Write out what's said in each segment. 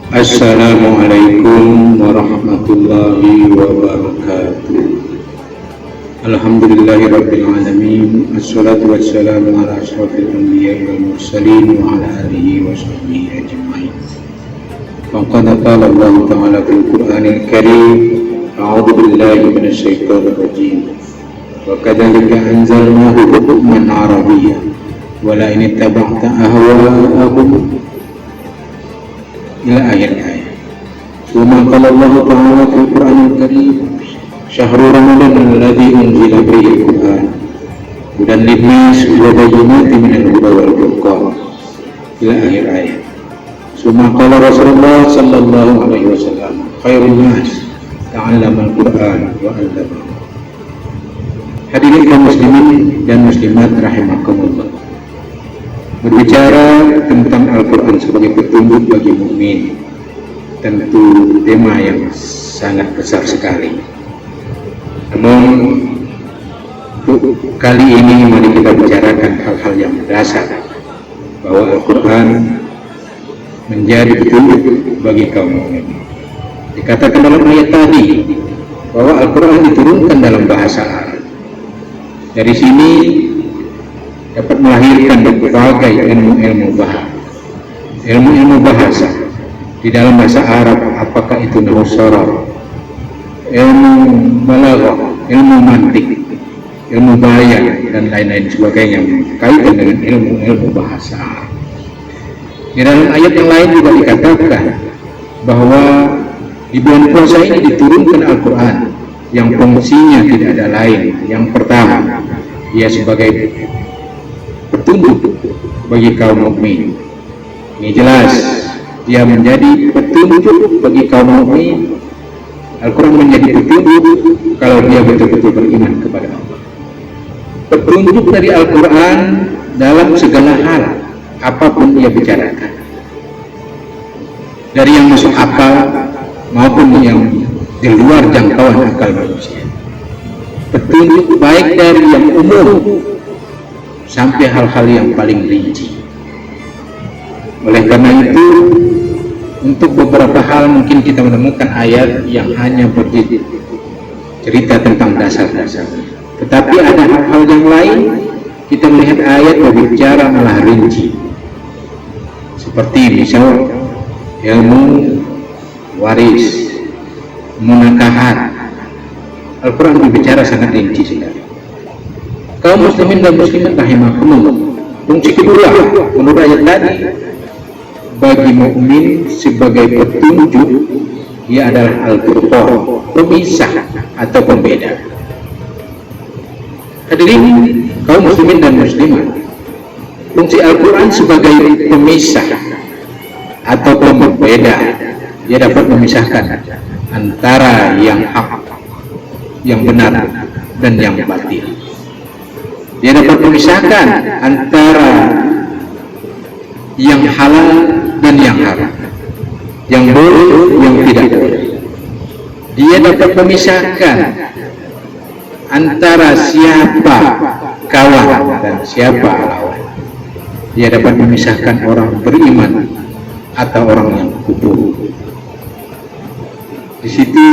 Assalamualaikum warahmatullahi wabarakatuh. Alhamdulillahirabbil alamin. Assalatu wassalamu ala asyrafil anbiya'i wal mursalin wa ala alihi wa sahbihi ajma'in. Faqad qala Allah ta'ala fil Qur'anil Karim, a'udzu billahi minasy syaithanir rajim. Wa kadzalika anzalnahu hukman arabiyyan wa la in ittaba'ta ahwa'ahum ila akhir ayat. Tsumma qala Allah ta'ala fil Qur'anil Karim, syahrul Ramadan alladzi unzila fihi al-Qur'an hudan lin-nas wa bayyinatin minal huda wal furqan ila akhir ayat. Tsumma qala Rasulullah sallallahu alaihi wasallam, khairun nas ta'allama al-Qur'an wa 'allamahu. Hadirin kaum muslimin dan muslimat rahimakumullah. Berbicara tentang Al-Quran sebagai petunjuk bagi mukmin, tentu tema yang sangat besar sekali. Namun kali ini mari kita bicarakan hal-hal yang mendasar, bahwa Al-Quran menjadi petunjuk bagi kaum mukmin. Dikatakan dalam ayat tadi bahwa Al-Quran diturunkan dalam bahasa Arab. Dari sini dapat melahirkan berbagai ilmu-ilmu bahasa di dalam bahasa Arab, apakah itu nahwu sharaf, ilmu balaghah, ilmu mantik, ilmu bayan dan lain-lain sebagainya kaitan dengan ilmu-ilmu bahasa Arab. Di dalam ayat yang lain juga dikatakan bahwa di bulan puasa ini diturunkan Al-Quran yang fungsinya tidak ada lain. Yang pertama, ia sebagai petunjuk bagi kaum mukmin. Ini jelas dia menjadi petunjuk bagi kaum mukmin. Al-Quran menjadi petunjuk kalau dia betul-betul beriman kepada Allah. Petunjuk dari Al-Quran dalam segala hal, apapun dia bicarakan, dari yang masuk akal maupun yang di luar jangkauan akal manusia. Petunjuk baik dari yang umum sampai hal-hal yang paling rinci. Oleh karena itu, untuk beberapa hal mungkin kita menemukan ayat yang hanya bercerita tentang dasar-dasar, tetapi ada hal-hal yang lain kita melihat ayat berbicara malah rinci, seperti misal ilmu waris, munakahat. Al-Quran berbicara sangat rinci sekali. Kaum muslimin dan muslimat rahimakumullah, fungsi kedua menurut ayat tadi bagi mukmin sebagai petunjuk, ia adalah al-furqan, pemisah atau pembeda. Hadirin kaum muslimin dan muslimat, fungsi Al-Quran sebagai pemisah atau pembeda, ia dapat memisahkan antara yang hak, yang benar dan yang batil. Dia dapat memisahkan antara yang halal dan yang haram, yang boleh, yang tidak boleh. Dia dapat memisahkan antara siapa kawan dan siapa lawan. Dia dapat memisahkan orang beriman atau orang yang kufur. Di situ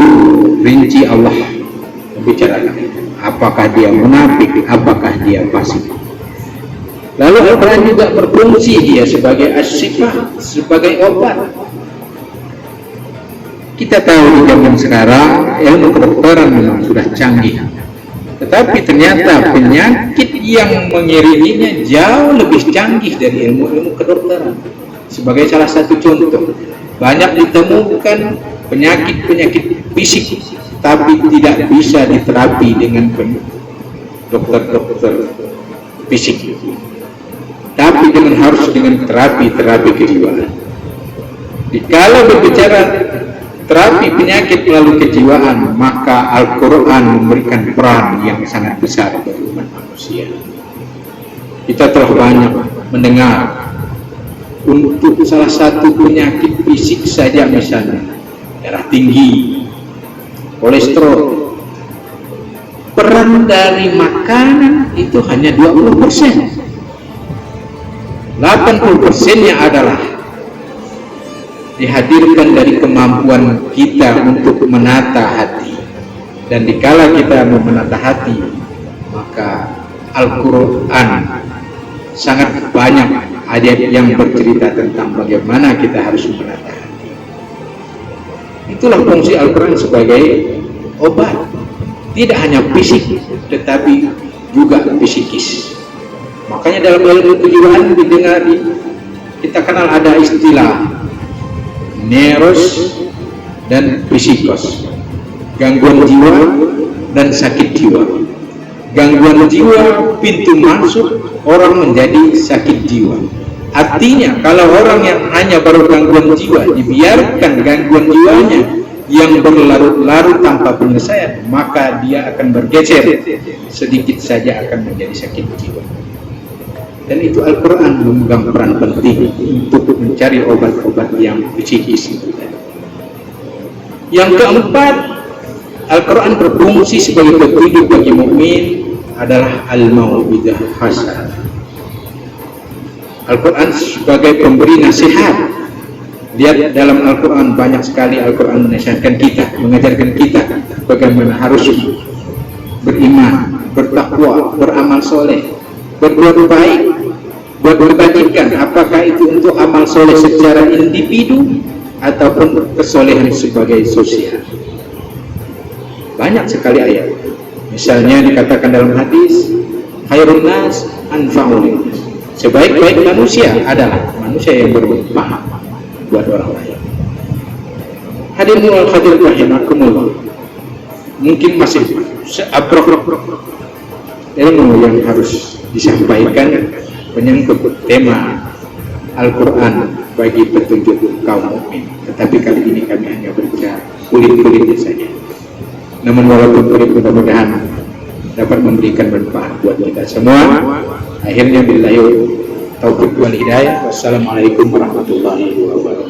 rinci Allah membicarakan apakah dia munafik, apakah dia fasik. Lalu Al-Quran juga berfungsi dia sebagai as-sifah, sebagai obat. Kita tahu di zaman sekarang ilmu kedokteran memang sudah canggih, tetapi ternyata penyakit yang mengiringinya jauh lebih canggih dari ilmu kedokteran. Sebagai salah satu contoh, banyak ditemukan penyakit-penyakit fisik tapi tidak bisa diterapi dengan dokter-dokter fisik, tapi harus dengan terapi kejiwaan. Kalau berbicara terapi penyakit melalui kejiwaan, maka Al-Quran memberikan peran yang sangat besar bagi umat manusia. Kita telah banyak mendengar untuk salah satu penyakit fisik saja, misalnya darah tinggi, kolesterol, peran dari makanan itu hanya 20%. 80%-nya adalah dihadirkan dari kemampuan kita untuk menata hati. Dan dikala kita mau menata hati, maka Al-Quran sangat banyak ayat yang bercerita tentang bagaimana kita harus menata hati. Itulah fungsi Al-Quran sebagai obat, tidak hanya fisik tetapi juga psikis. Makanya dalam ilmu kejiwaan kita kenal ada istilah neros dan psikos, gangguan jiwa dan sakit jiwa. Gangguan jiwa pintu masuk orang menjadi sakit jiwa. Artinya kalau orang yang hanya baru gangguan jiwa dibiarkan gangguan jiwanya yang berlarut-larut tanpa penyelesaian, maka dia akan bergeser, sedikit saja akan menjadi sakit jiwa. Dan itu Al-Quran memegang peran penting untuk mencari obat-obat yang psikis. Yang keempat, Al-Quran berfungsi sebagai petunjuk bagi mukmin adalah al-mau'izah hasanah. Al-Quran sebagai pemberi nasihat. Lihat dalam Al-Quran banyak sekali Al-Quran menasihatkan kita, mengajarkan kita bagaimana harus beriman, bertakwa, beramal soleh, berbuat baik, buat kebajikan, apakah itu untuk amal soleh secara individu ataupun kesolehan sebagai sosial. Banyak sekali ayat. Misalnya dikatakan dalam hadis, khairun nas anfa'ul linnas. Sebaik-baik manusia adalah manusia yang bermanfaat buat orang lain. Hadirin wal hadirat rahimakumullah. Mungkin masih seabrok ilmu yang harus disampaikan menyangkut tema Al-Quran bagi petunjuk kaum mukmin. Tetapi kali ini kami hanya berbicara kulit-kulitnya saja. Namun walaupun kulit, mudah-mudahan dapat memberikan manfaat buat kita semua. Akhirnya billahi taufiq wal hidayah. Wassalamualaikum warahmatullahi wabarakatuh.